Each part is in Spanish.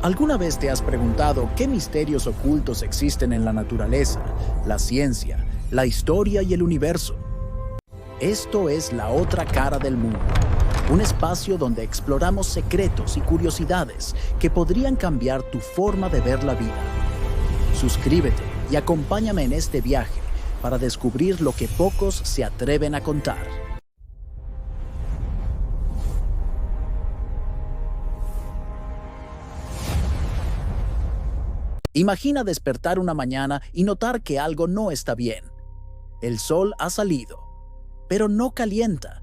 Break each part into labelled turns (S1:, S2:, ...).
S1: ¿Alguna vez te has preguntado qué misterios ocultos existen en la naturaleza, la ciencia, la historia y el universo? Esto es La Otra Cara del Mundo, un espacio donde exploramos secretos y curiosidades que podrían cambiar tu forma de ver la vida. Suscríbete y acompáñame en este viaje para descubrir lo que pocos se atreven a contar. Imagina despertar una mañana y notar que algo no está bien. El sol ha salido, pero no calienta.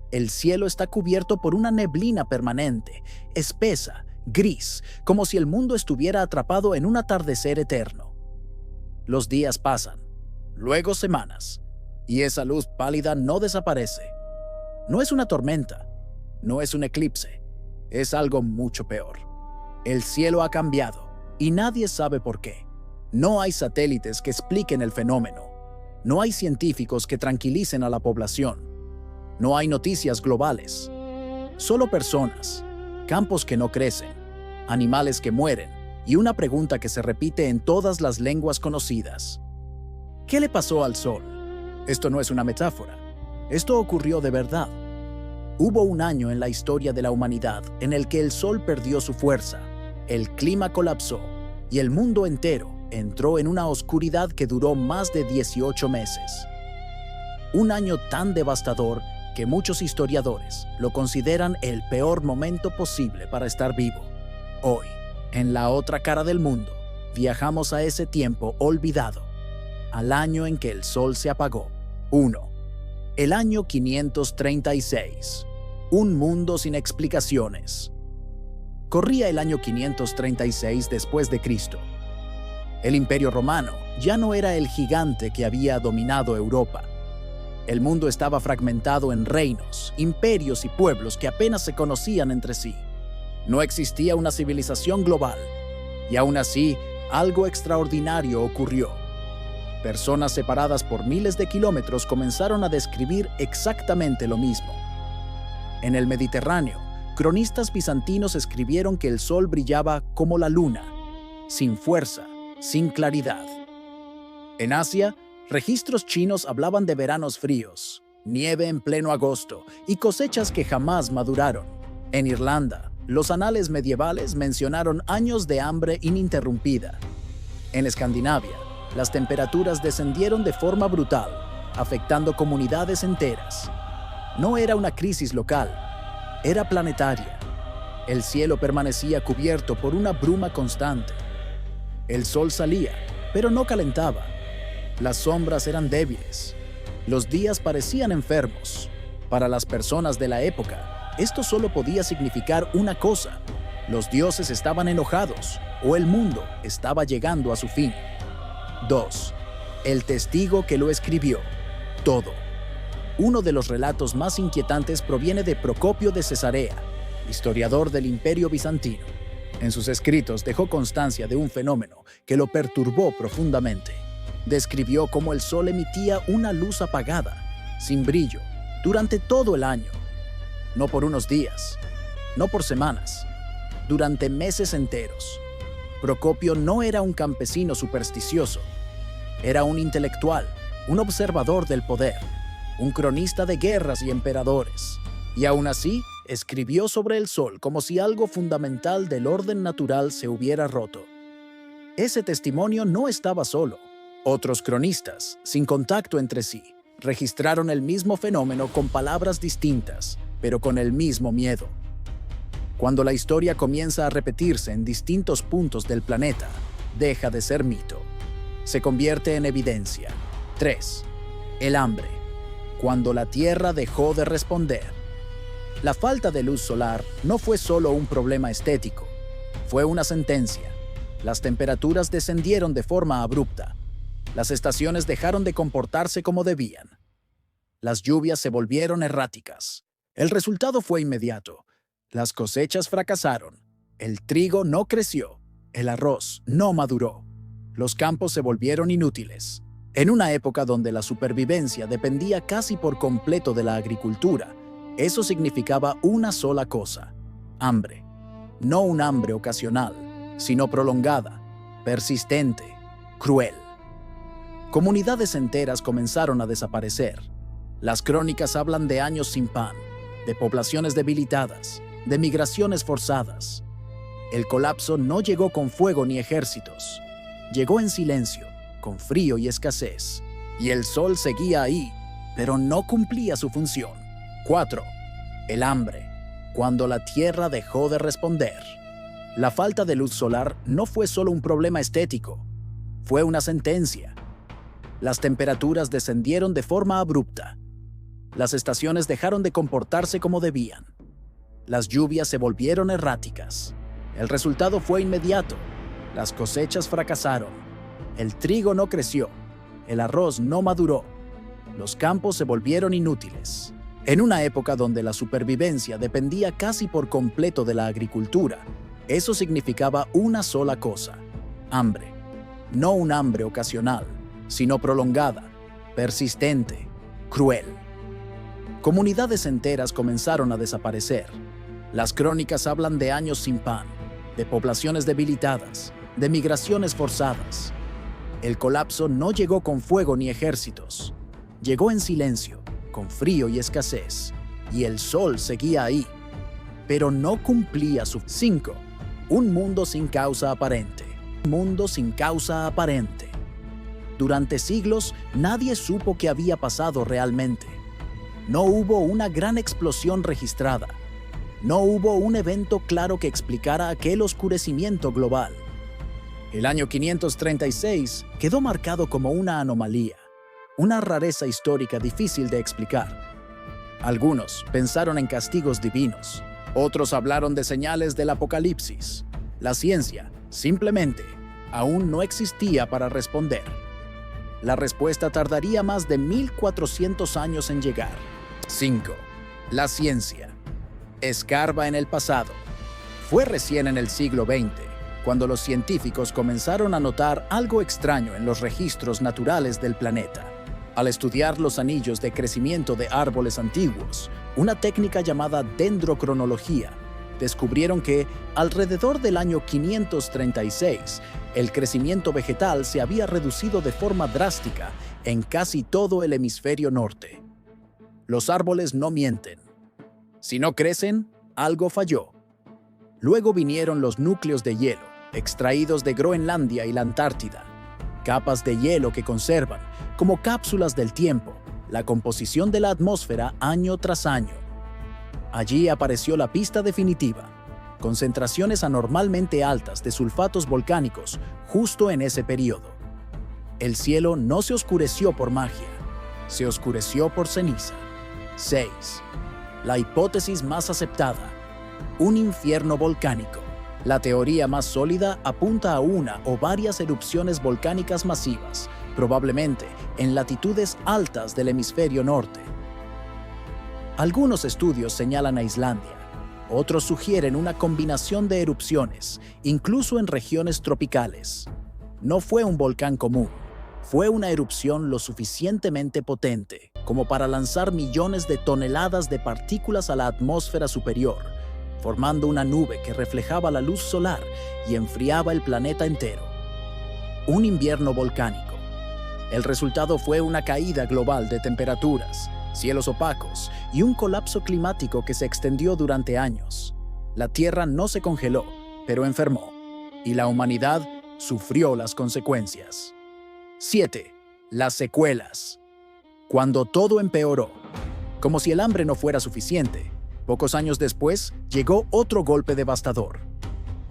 S1: El cielo está cubierto por una neblina permanente, espesa, gris, como si el mundo estuviera atrapado en un atardecer eterno. Los días pasan, luego semanas, y esa luz pálida no desaparece. No es una tormenta, no es un eclipse, es algo mucho peor. El cielo ha cambiado y nadie sabe por qué. No hay satélites que expliquen el fenómeno. No hay científicos que tranquilicen a la población. No hay noticias globales. Solo personas, campos que no crecen, animales que mueren y una pregunta que se repite en todas las lenguas conocidas. ¿Qué le pasó al sol? Esto no es una metáfora. Esto ocurrió de verdad. Hubo un año en la historia de la humanidad en el que el sol perdió su fuerza, el clima colapsó y el mundo entero entró en una oscuridad que duró más de 18 meses. Un año tan devastador que muchos historiadores lo consideran el peor momento posible para estar vivo. Hoy, en La Otra Cara del Mundo, viajamos a ese tiempo olvidado, al año en que el sol se apagó. 1. El año 536. Un mundo sin explicaciones. Corría el año 536 después de Cristo. El Imperio Romano ya no era el gigante que había dominado Europa. El mundo estaba fragmentado en reinos, imperios y pueblos que apenas se conocían entre sí. No existía una civilización global, y aún así, algo extraordinario ocurrió. Personas separadas por miles de kilómetros comenzaron a describir exactamente lo mismo. En el Mediterráneo, cronistas bizantinos escribieron que el sol brillaba como la luna, sin fuerza, sin claridad. En Asia, registros chinos hablaban de veranos fríos, nieve en pleno agosto y cosechas que jamás maduraron. En Irlanda, los anales medievales mencionaron años de hambre ininterrumpida. En Escandinavia, las temperaturas descendieron de forma brutal, afectando comunidades enteras. No era una crisis local, era planetaria. El cielo permanecía cubierto por una bruma constante. El sol salía, pero no calentaba. Las sombras eran débiles. Los días parecían enfermos. Para las personas de la época, esto solo podía significar una cosa: los dioses estaban enojados o el mundo estaba llegando a su fin. 2. El testigo que lo escribió todo. Uno de los relatos más inquietantes proviene de Procopio de Cesarea, historiador del Imperio Bizantino. En sus escritos dejó constancia de un fenómeno que lo perturbó profundamente. Describió cómo el sol emitía una luz apagada, sin brillo, durante todo el año. No por unos días, no por semanas, durante meses enteros. Procopio no era un campesino supersticioso. Era un intelectual, un observador del poder, un cronista de guerras y emperadores. Y aún así, escribió sobre el sol como si algo fundamental del orden natural se hubiera roto. Ese testimonio no estaba solo. Otros cronistas, sin contacto entre sí, registraron el mismo fenómeno con palabras distintas, pero con el mismo miedo. Cuando la historia comienza a repetirse en distintos puntos del planeta, deja de ser mito. Se convierte en evidencia. 3. El hambre. Cuando la Tierra dejó de responder. La falta de luz solar no fue solo un problema estético, fue una sentencia. Las temperaturas descendieron de forma abrupta. Las estaciones dejaron de comportarse como debían. Las lluvias se volvieron erráticas. El resultado fue inmediato. Las cosechas fracasaron. El trigo no creció. El arroz no maduró. Los campos se volvieron inútiles. En una época donde la supervivencia dependía casi por completo de la agricultura, eso significaba una sola cosa: hambre. No un hambre ocasional, sino prolongada, persistente, cruel. Comunidades enteras comenzaron a desaparecer. Las crónicas hablan de años sin pan, de poblaciones debilitadas, de migraciones forzadas. El colapso no llegó con fuego ni ejércitos. Llegó en silencio, con frío y escasez. Y el sol seguía ahí, pero no cumplía su función. 4. El hambre, cuando la tierra dejó de responder. La falta de luz solar no fue solo un problema estético, fue una sentencia. Las temperaturas descendieron de forma abrupta. Las estaciones dejaron de comportarse como debían. Las lluvias se volvieron erráticas. El resultado fue inmediato. Las cosechas fracasaron. El trigo no creció. El arroz no maduró. Los campos se volvieron inútiles. En una época donde la supervivencia dependía casi por completo de la agricultura, eso significaba una sola cosa: hambre. No un hambre ocasional, sino prolongada, persistente, cruel. Comunidades enteras comenzaron a desaparecer. Las crónicas hablan de años sin pan, de poblaciones debilitadas, de migraciones forzadas. El colapso no llegó con fuego ni ejércitos. Llegó en silencio, con frío y escasez. Y el sol seguía ahí, pero no cumplía su... 5. Un mundo sin causa aparente. Un mundo sin causa aparente. Durante siglos, nadie supo qué había pasado realmente. No hubo una gran explosión registrada. No hubo un evento claro que explicara aquel oscurecimiento global. El año 536 quedó marcado como una anomalía, una rareza histórica difícil de explicar. Algunos pensaron en castigos divinos, otros hablaron de señales del apocalipsis. La ciencia, simplemente, aún no existía para responder. La respuesta tardaría más de 1400 años en llegar. 5. La ciencia. Escarba en el pasado. Fue recién en el siglo XX, cuando los científicos comenzaron a notar algo extraño en los registros naturales del planeta. Al estudiar los anillos de crecimiento de árboles antiguos, una técnica llamada dendrocronología, descubrieron que, alrededor del año 536, el crecimiento vegetal se había reducido de forma drástica en casi todo el hemisferio norte. Los árboles no mienten. Si no crecen, algo falló. Luego vinieron los núcleos de hielo, extraídos de Groenlandia y la Antártida. Capas de hielo que conservan, como cápsulas del tiempo, la composición de la atmósfera año tras año. Allí apareció la pista definitiva: concentraciones anormalmente altas de sulfatos volcánicos justo en ese periodo. El cielo no se oscureció por magia, se oscureció por ceniza. 6. La hipótesis más aceptada: un infierno volcánico. La teoría más sólida apunta a una o varias erupciones volcánicas masivas, probablemente en latitudes altas del hemisferio norte. Algunos estudios señalan a Islandia, otros sugieren una combinación de erupciones, incluso en regiones tropicales. No fue un volcán común, fue una erupción lo suficientemente potente como para lanzar millones de toneladas de partículas a la atmósfera superior, formando una nube que reflejaba la luz solar y enfriaba el planeta entero. Un invierno volcánico. El resultado fue una caída global de temperaturas, cielos opacos y un colapso climático que se extendió durante años. La Tierra no se congeló, pero enfermó, y la humanidad sufrió las consecuencias. 7. Las secuelas. Cuando todo empeoró. Como si el hambre no fuera suficiente, pocos años después llegó otro golpe devastador: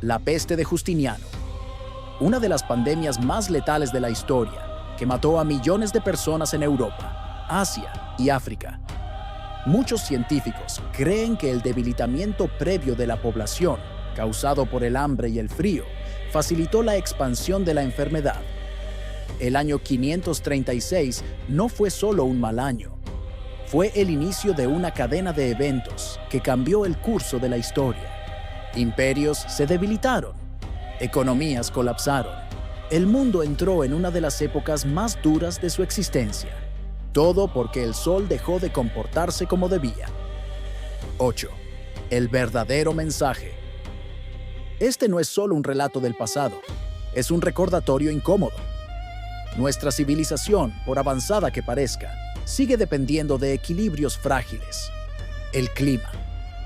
S1: la peste de Justiniano, una de las pandemias más letales de la historia, que mató a millones de personas en Europa, Asia y África. Muchos científicos creen que el debilitamiento previo de la población, causado por el hambre y el frío, facilitó la expansión de la enfermedad. El año 536 no fue solo un mal año. Fue el inicio de una cadena de eventos que cambió el curso de la historia. Imperios se debilitaron, economías colapsaron. El mundo entró en una de las épocas más duras de su existencia. Todo porque el sol dejó de comportarse como debía. 8. El verdadero mensaje. Este no es solo un relato del pasado, es un recordatorio incómodo. Nuestra civilización, por avanzada que parezca, sigue dependiendo de equilibrios frágiles. El clima,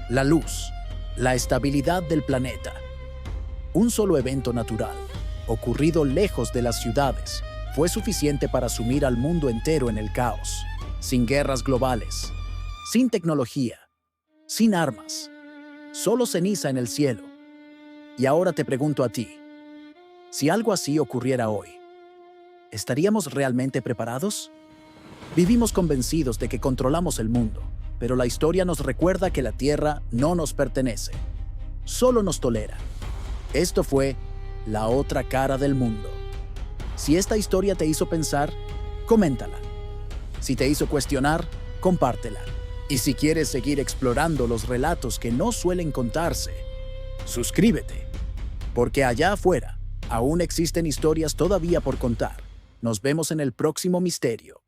S1: la luz, la estabilidad del planeta. Un solo evento natural, ocurrido lejos de las ciudades, fue suficiente para sumir al mundo entero en el caos, sin guerras globales, sin tecnología, sin armas, solo ceniza en el cielo. Y ahora te pregunto a ti, si algo así ocurriera hoy, ¿estaríamos realmente preparados? Vivimos convencidos de que controlamos el mundo, pero la historia nos recuerda que la Tierra no nos pertenece, solo nos tolera. Esto fue La Otra Cara del Mundo. Si esta historia te hizo pensar, coméntala. Si te hizo cuestionar, compártela. Y si quieres seguir explorando los relatos que no suelen contarse, suscríbete, porque allá afuera aún existen historias todavía por contar. Nos vemos en el próximo misterio.